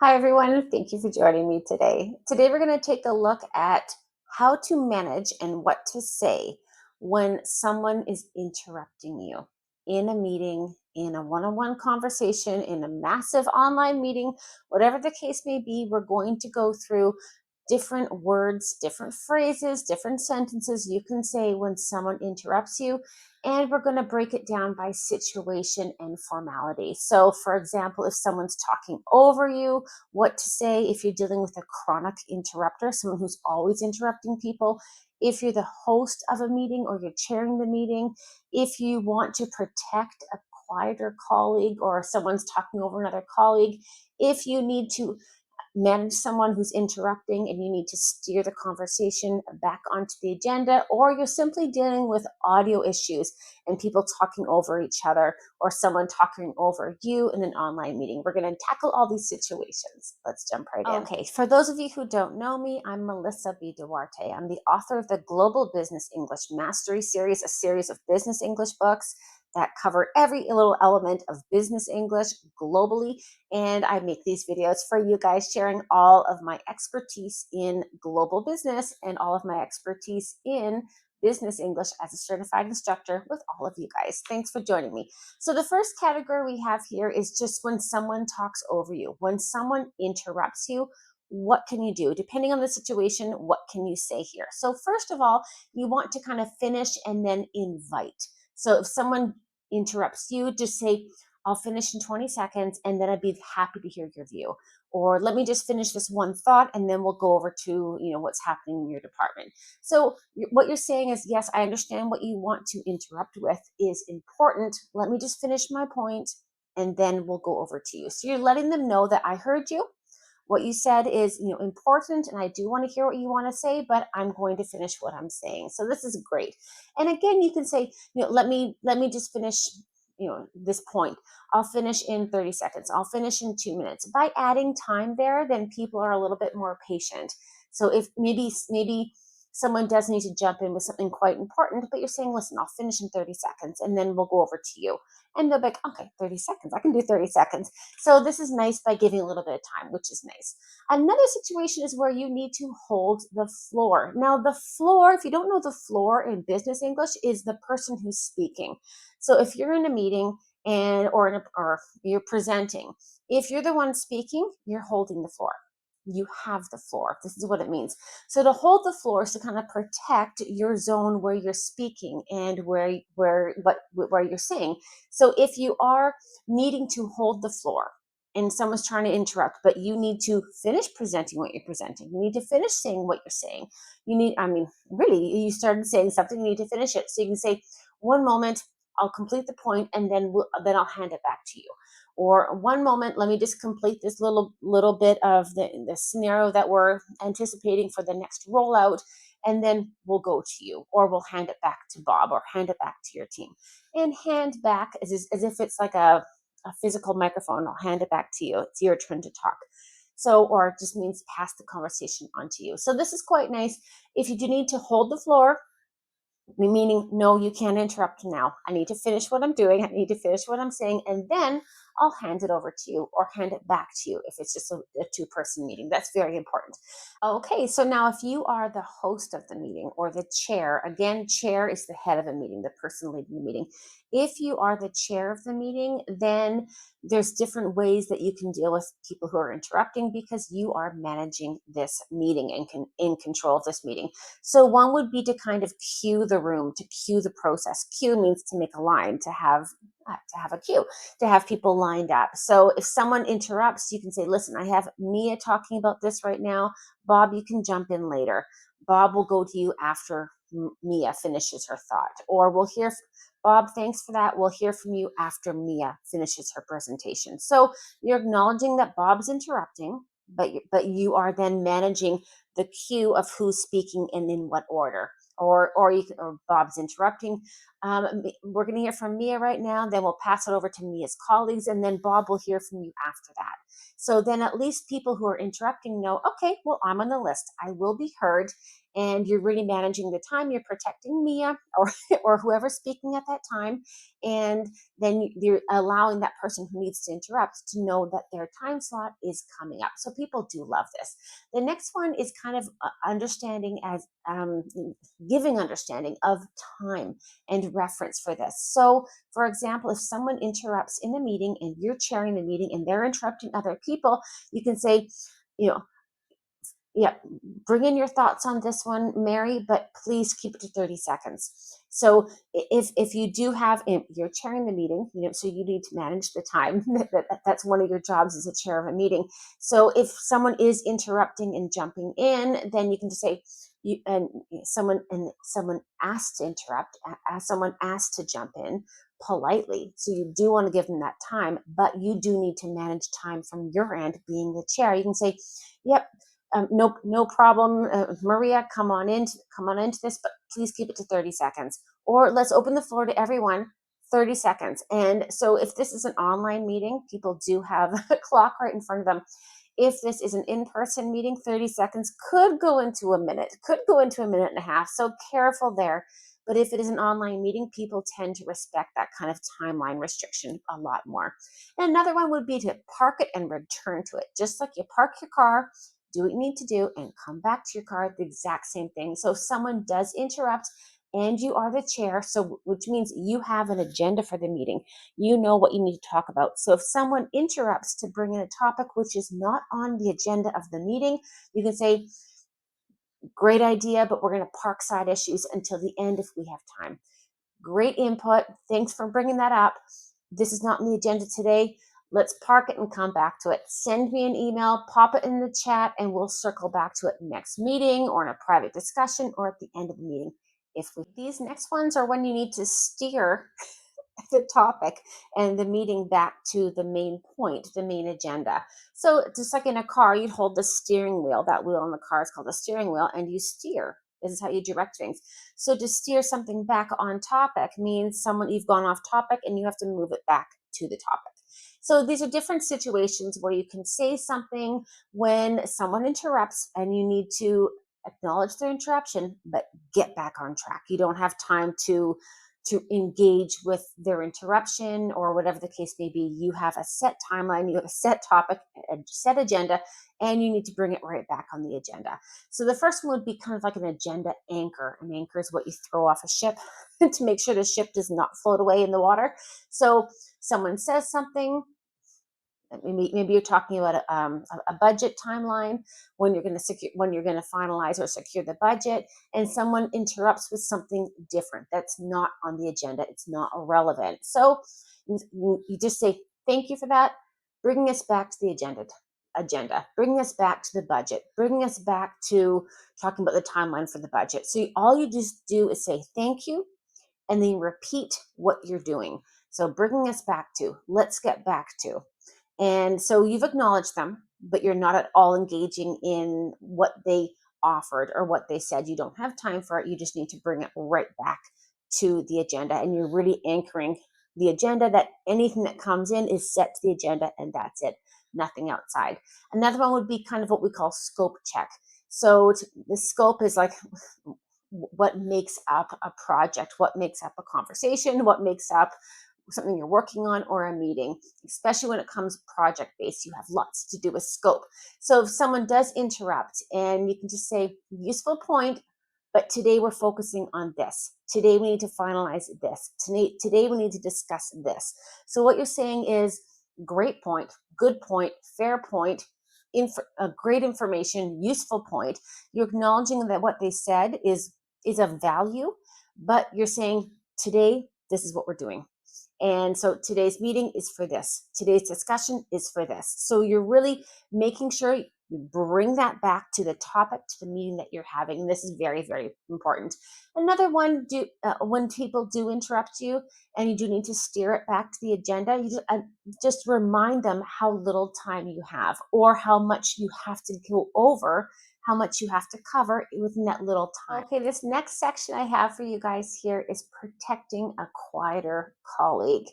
Hi, everyone. Thank you for joining me today. Today, we're going to take a look at how to manage and what to say when someone is interrupting you in a meeting, in a one on one conversation, in a massive online meeting, whatever the case may be. We're going to go through different words, different phrases, different sentences you can say when someone interrupts you. And we're going to break it down by situation and formality. So, for example, if someone's talking over you, what to say if you're dealing with a chronic interrupter, someone who's always interrupting people, if you're the host of a meeting or you're chairing the meeting, if you want to protect a quieter colleague or someone's talking over another colleague, if you need to manage someone who's interrupting and you need to steer the conversation back onto the agenda, or you're simply dealing with audio issues and people talking over each other or someone talking over you in an online meeting. We're going to tackle all these situations. Let's jump right in. Okay, for those of you who don't know me, I'm Melissa B. Duarte. I'm the author of the Global Business English Mastery Series, a series of business English books that cover every little element of business English globally. And I make these videos for you guys, sharing all of my expertise in global business and all of my expertise in business English as a certified instructor with all of you guys. Thanks for joining me. So the first category we have here is just when someone talks over you, when someone interrupts you. What can you do? Depending on the situation, what can you say here? So first of all, you want to kind of finish and then invite. So if someone interrupts you, just say, I'll finish in 20 seconds and then I'd be happy to hear your view. Or let me just finish this one thought and then we'll go over to, what's happening in your department. So what you're saying is, yes, I understand what you want to interrupt with is important. Let me just finish my point and then we'll go over to you. So you're letting them know that I heard you. What you said is, important, and I do want to hear what you want to say, but I'm going to finish what I'm saying. So this is great. And again, you can say, let me just finish, this point. I'll finish in 30 seconds. I'll finish in 2 minutes. By adding time there, then people are a little bit more patient. So if maybe someone does need to jump in with something quite important, but you're saying, listen, I'll finish in 30 seconds and then we'll go over to you. And they'll be like, okay, 30 seconds. I can do 30 seconds. So this is nice by giving a little bit of time, which is nice. Another situation is where you need to hold the floor. Now, the floor, if you don't know, the floor in business English is the person who's speaking. So if you're in a meeting or you're presenting, if you're the one speaking, you're holding the floor. You have the floor. This is what it means. So to hold the floor is to kind of protect your zone where you're speaking and where you're saying. So if you are needing to hold the floor and someone's trying to interrupt, but you need to finish presenting what you're presenting. You need to finish saying what you're saying. Really, you started saying something, you need to finish it. So you can say, one moment, I'll complete the point, and then I'll hand it back to you. Or one moment, let me just complete this little bit of the scenario that we're anticipating for the next rollout, and then we'll go to you, or we'll hand it back to Bob, or hand it back to your team. And hand back as if it's like a physical microphone. I'll hand it back to you. It's your turn to talk. So, or it just means pass the conversation on to you. So this is quite nice. If you do need to hold the floor, meaning, no, you can't interrupt now. I need to finish what I'm doing. I need to finish what I'm saying. And then I'll hand it over to you or hand it back to you if it's just a two-person meeting. That's very important. Okay, so now if you are the host of the meeting or the chair, again, chair is the head of the meeting, the person leading the meeting. If you are the chair of the meeting, then there's different ways that you can deal with people who are interrupting because you are managing this meeting and in control of this meeting. So one would be to kind of cue the room, to cue the process. Cue means to make a line, to have a queue, to have people lined up. So if someone interrupts, you can say, listen, I have Mia talking about this right now. Bob, you can jump in later. Bob will go to you after Mia finishes her thought. Or we'll hear, Bob, thanks for that. We'll hear from you after Mia finishes her presentation. So you're acknowledging that Bob's interrupting, but you are then managing the cue of who's speaking and in what order. Or Bob's interrupting. We're going to hear from Mia right now. Then we'll pass it over to Mia's colleagues, and then Bob will hear from you after that. So then at least people who are interrupting know, okay, well, I'm on the list. I will be heard. And you're really managing the time. You're protecting Mia or whoever's speaking at that time. And then you're allowing that person who needs to interrupt to know that their time slot is coming up. So people do love this. The next one is kind of understanding as giving understanding of time and reference for this. So, for example, if someone interrupts in a meeting and you're chairing the meeting and they're interrupting other people, you can say, you know, yeah, bring in your thoughts on this one, Mary, but please keep it to 30 seconds. So if you do have, you're chairing the meeting, so you need to manage the time. That's one of your jobs as a chair of a meeting. So if someone is interrupting and jumping in, then you can just say, someone asked to interrupt, someone asked to jump in politely. So you do want to give them that time, but you do need to manage time from your end, being the chair. You can say, "Yep, no problem, Maria. Come on into this, but please keep it to 30 seconds." Or let's open the floor to everyone. 30 seconds. And so if this is an online meeting, people do have a clock right in front of them. If this is an in-person meeting, 30 seconds could go into a minute, could go into a minute and a half. So careful there. But if it is an online meeting, people tend to respect that kind of timeline restriction a lot more. And another one would be to park it and return to it. Just like you park your car, do what you need to do, and come back to your car, the exact same thing. So if someone does interrupt and you are the chair, so which means you have an agenda for the meeting, you know what you need to talk about. So if someone interrupts to bring in a topic which is not on the agenda of the meeting, you can say, great idea, but we're going to park side issues until the end if we have time. Great input. Thanks for bringing that up. This is not on the agenda today. Let's park it and come back to it. Send me an email, pop it in the chat, and we'll circle back to it next meeting or in a private discussion or at the end of the meeting. These next ones are when you need to steer the topic and the meeting back to the main point, the main agenda. So just like in a car, you'd hold the steering wheel. That wheel in the car is called the steering wheel, and you steer. This is how you direct things. So to steer something back on topic means you've gone off topic and you have to move it back to the topic. So these are different situations where you can say something when someone interrupts and you need to acknowledge their interruption, but get back on track. You don't have time to engage with their interruption or whatever the case may be. You have a set timeline, you have a set topic, a set agenda, and you need to bring it right back on the agenda. So the first one would be kind of like an agenda anchor. An anchor is what you throw off a ship to make sure the ship does not float away in the water. So someone says something, maybe you're talking about a budget timeline, when you're going to finalize or secure the budget, and someone interrupts with something different that's not on the agenda. It's not relevant. So you just say, thank you for that, bringing us back to the agenda, bringing us back to the budget, bringing us back to talking about the timeline for the budget. So all you just do is say thank you, and then repeat what you're doing. So bringing us back to, let's get back to. And so you've acknowledged them, but you're not at all engaging in what they offered or what they said. You don't have time for it. You just need to bring it right back to the agenda. And you're really anchoring the agenda, that anything that comes in is set to the agenda and that's it, nothing outside. Another one would be kind of what we call scope check. So the scope is like what makes up a project, what makes up a conversation, what makes up something you're working on or a meeting. Especially when it comes project based, you have lots to do with scope. So if someone does interrupt, and you can just say, useful point, but today we're focusing on this. Today we need to finalize this. Today we need to discuss this. So what you're saying is, great point, good point, fair point, great information, useful point. You're acknowledging that what they said is of value, but you're saying, today this is what we're doing. And so today's meeting is for this. Today's discussion is for this. So you're really making sure You bring that back to the topic, to the meeting that you're having. And this is very, very important. Another one, when people do interrupt you and you do need to steer it back to the agenda, you just remind them how little time you have, or how much you have to go over, how much you have to cover within that little time. Okay, this next section I have for you guys here is protecting a quieter colleague.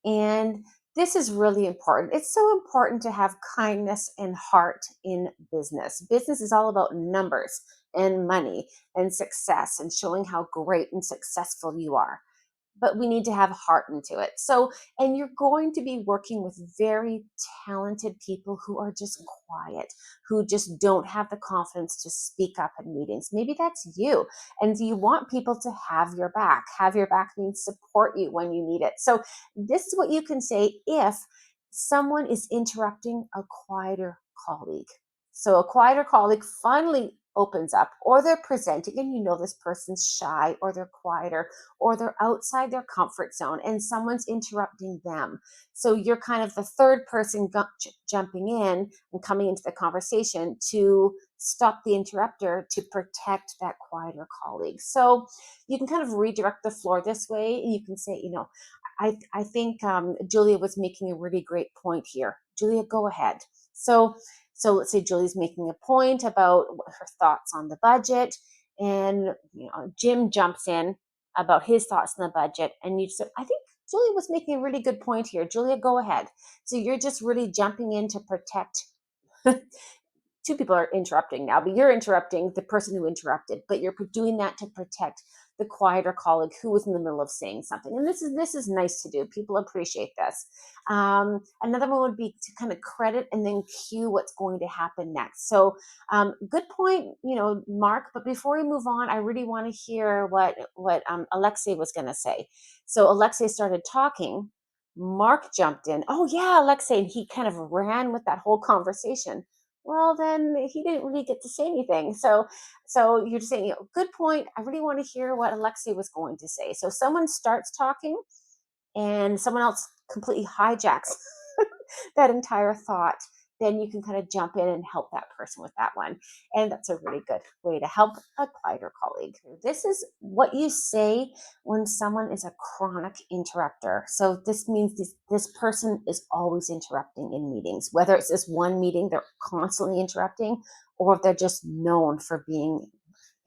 And this is really important. It's so important to have kindness and heart in business. Business is all about numbers and money and success and showing how great and successful you are, but we need to have heart into it. So, and you're going to be working with very talented people who are just quiet, who just don't have the confidence to speak up in meetings. Maybe that's you. And you want people to have your back. Have your back means support you when you need it. So, this is what you can say if someone is interrupting a quieter colleague. So, a quieter colleague finally opens up, or they're presenting, and you know this person's shy, or they're quieter, or they're outside their comfort zone, and someone's interrupting them. So you're kind of the third person jumping in and coming into the conversation to stop the interrupter, to protect that quieter colleague. So you can kind of redirect the floor this way, and you can say, I think Julia was making a really great point here. Julia, go ahead. So let's say Julie's making a point about her thoughts on the budget, and Jim jumps in about his thoughts on the budget, and you say, I think Julia was making a really good point here. Julia, go ahead. So you're just really jumping in to protect. Two people are interrupting now, but you're interrupting the person who interrupted, but you're doing that to protect the quieter colleague who was in the middle of saying something. And this is nice to do. People appreciate this. Another one would be to kind of credit and then cue what's going to happen next. So good point, Mark. But before we move on, I really want to hear what Alexei was going to say. So Alexei started talking. Mark jumped in. Oh yeah, Alexei, and he kind of ran with that whole conversation. Well, then he didn't really get to say anything. So you're just saying, good point. I really want to hear what Alexei was going to say. So someone starts talking and someone else completely hijacks that entire thought, then you can kind of jump in and help that person with that one. And that's a really good way to help a quieter colleague. This is what you say when someone is a chronic interrupter. So this means this person is always interrupting in meetings, whether it's this one meeting they're constantly interrupting, or if they're just known for being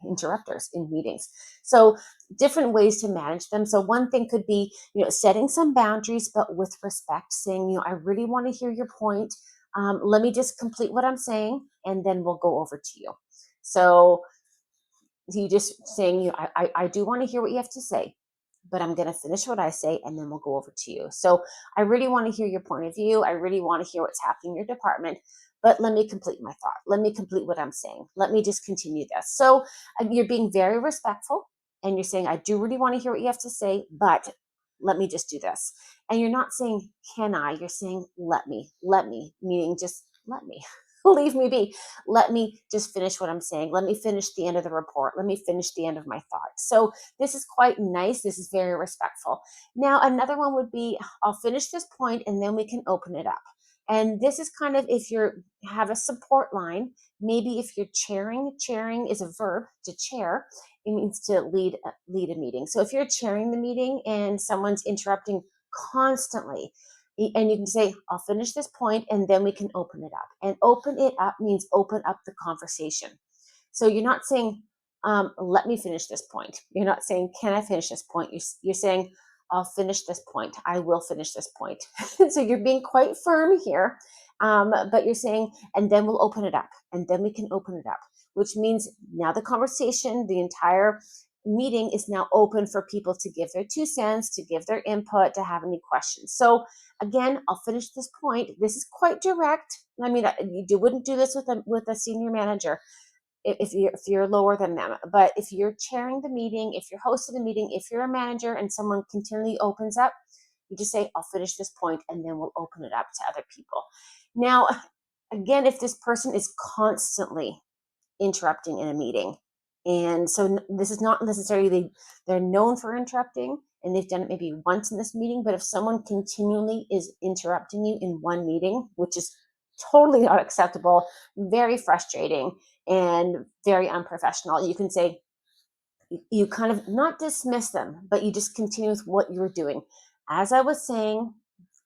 interrupters in meetings. So different ways to manage them. So one thing could be, setting some boundaries, but with respect, saying, I really want to hear your point. Let me just complete what I'm saying, and then we'll go over to you. So you just saying, I do want to hear what you have to say, but I'm going to finish what I say, and then we'll go over to you. So I really want to hear your point of view. I really want to hear what's happening in your department, but let me complete my thought. Let me complete what I'm saying. Let me just continue this. So you're being very respectful, and you're saying, I do really want to hear what you have to say, but let me just do this. And you're not saying, can I? You're saying, let me, meaning just let me. Leave me be. Let me just finish what I'm saying. Let me finish the end of the report. Let me finish the end of my thought. So this is quite nice. This is very respectful. Now, another one would be, I'll finish this point and then we can open it up. And this is kind of if you have a support line, maybe if you're chairing is a verb, to chair. It means to lead a meeting. So if you're chairing the meeting and someone's interrupting constantly, and you can say, I'll finish this point and then we can open it up. And open it up means open up the conversation. So you're not saying, let me finish this point. You're not saying, can I finish this point? You're saying, I'll finish this point. I will finish this point. So you're being quite firm here, but you're saying, and then we'll open it up, and then we can open it up, which means now the conversation, the entire meeting is now open for people to give their 2 cents, to give their input, to have any questions. So again, I'll finish this point. This is quite direct. I mean, you wouldn't do this with a senior manager if you're lower than them. But if you're chairing the meeting, if you're hosting the meeting, if you're a manager and someone continually opens up, you just say, I'll finish this point, and then we'll open it up to other people. Now, again, if this person is constantly interrupting in a meeting, and so this is not necessarily they're known for interrupting, and they've done it maybe once in this meeting, but if someone continually is interrupting you in one meeting, which is Totally not acceptable, very frustrating, and very unprofessional. You can say, you kind of not dismiss them, but you just continue with what you're doing. As I was saying,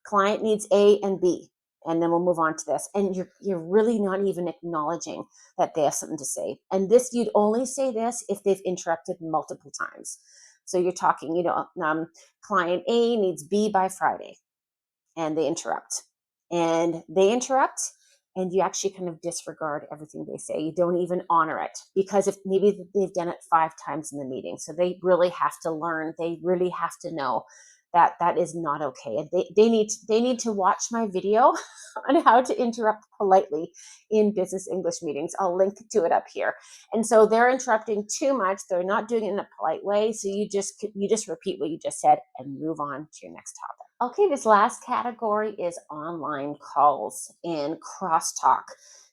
client needs A and B, and then we'll move on to this. And you're really not even acknowledging that they have something to say. And this, you'd only say this if they've interrupted multiple times. So you're talking, client A needs B by Friday, and they interrupt, and you actually kind of disregard everything they say. You don't even honor it, because if maybe they've done it 5 times in the meeting, so they really have to learn, they really have to know that that is not okay. And they need to watch my video on how to interrupt politely in business English meetings. I'll link to it up here. And so they're interrupting too much, they're not doing it in a polite way, so you just repeat what you just said and move on to your next topic. Okay, this last category is online calls and crosstalk.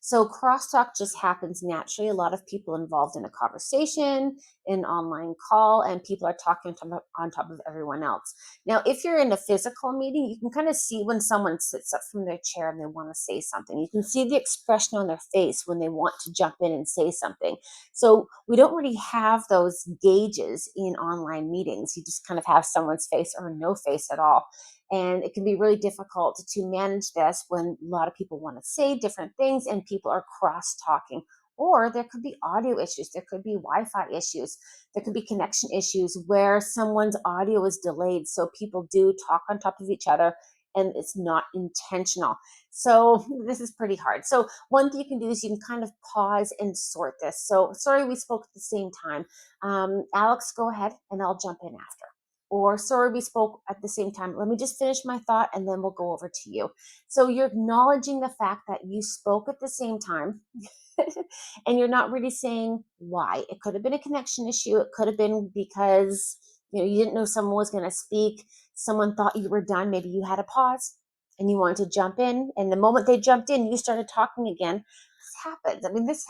So, crosstalk just happens naturally. A lot of people involved in a conversation, an online call, and people are talking on top of everyone else. Now, if you're in a physical meeting, you can kind of see when someone sits up from their chair and they want to say something. You can see the expression on their face when they want to jump in and say something. So, we don't really have those gauges in online meetings. You just kind of have someone's face or no face at all. And it can be really difficult to manage this when a lot of people want to say different things and people are cross talking. Or there could be audio issues, there could be Wi Fi issues, there could be connection issues where someone's audio is delayed. So people do talk on top of each other and it's not intentional. So this is pretty hard. So one thing you can do is you can kind of pause and sort this. So sorry, we spoke at the same time. Alex, go ahead and I'll jump in after. Or sorry, we spoke at the same time. Let me just finish my thought and then we'll go over to you. So you're acknowledging the fact that you spoke at the same time and you're not really saying why. It could have been a connection issue. It could have been because you didn't know someone was going to speak. Someone thought you were done. Maybe you had a pause and you wanted to jump in. And the moment they jumped in, you started talking again. This happens. I mean, this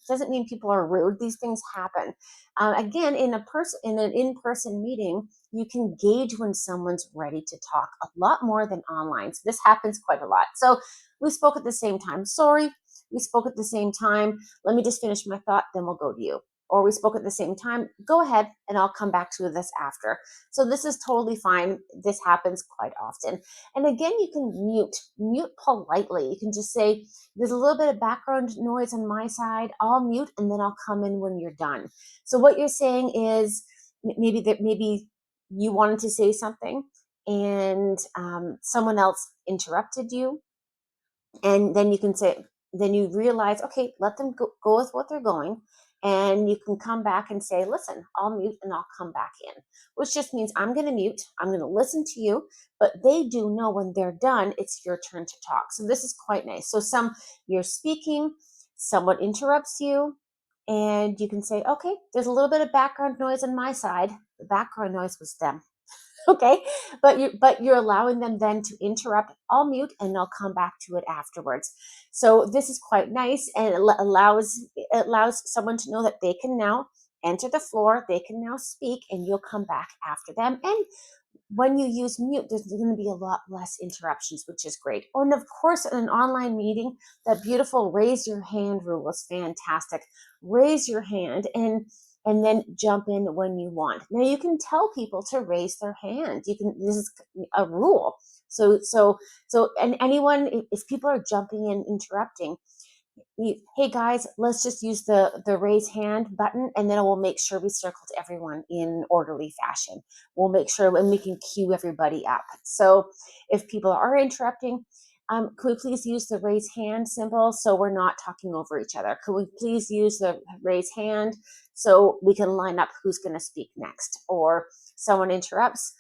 doesn't mean people are rude. These things happen. Again, in an in-person meeting, you can gauge when someone's ready to talk a lot more than online. So this happens quite a lot. So we spoke at the same time. Sorry, we spoke at the same time. Let me just finish my thought, then we'll go to you. Or we spoke at the same time. Go ahead, and I'll come back to this after. So this is totally fine. This happens quite often. And again, you can mute politely. You can just say, there's a little bit of background noise on my side. I'll mute, and then I'll come in when you're done. So what you're saying is maybe you wanted to say something, and someone else interrupted you, and then you can say, then you realize, okay, let them go with what they're going, and you can come back and say, listen, I'll mute and I'll come back in, which just means I'm going to mute, I'm going to listen to you, but they do know when they're done it's your turn to talk. So this is quite nice. So you're speaking, someone interrupts you, and you can say, okay, there's a little bit of background noise on my side. The background noise was them. Okay, but you're allowing them then to interrupt. I'll mute and I'll come back to it afterwards. So this is quite nice, and it allows someone to know that they can now enter the floor, they can now speak, and you'll come back after them. And when you use mute, there's going to be a lot less interruptions, which is great. Oh, and of course, in an online meeting, that beautiful raise your hand rule is fantastic. Raise your hand and then jump in when you want. Now you can tell people to raise their hand. This is a rule. And anyone, if people are jumping in, interrupting, hey guys, let's just use the raise hand button, and then we'll make sure we circled everyone in orderly fashion. We'll make sure, and we can queue everybody up. So if people are interrupting, could we please use the raise hand symbol so we're not talking over each other? Could we please use the raise hand so we can line up who's going to speak next? Or someone interrupts.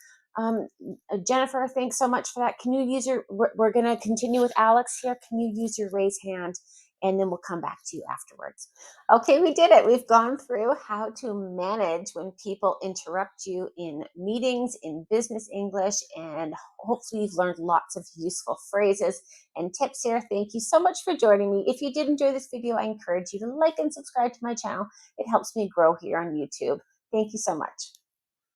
Jennifer, thanks so much for that. Can you use we're going to continue with Alex here. Can you use your raise hand? And then we'll come back to you afterwards. Okay, we did it. We've gone through how to manage when people interrupt you in meetings, in business English, and hopefully you've learned lots of useful phrases and tips here. Thank you so much for joining me. If you did enjoy this video, I encourage you to like and subscribe to my channel. It helps me grow here on YouTube. Thank you so much.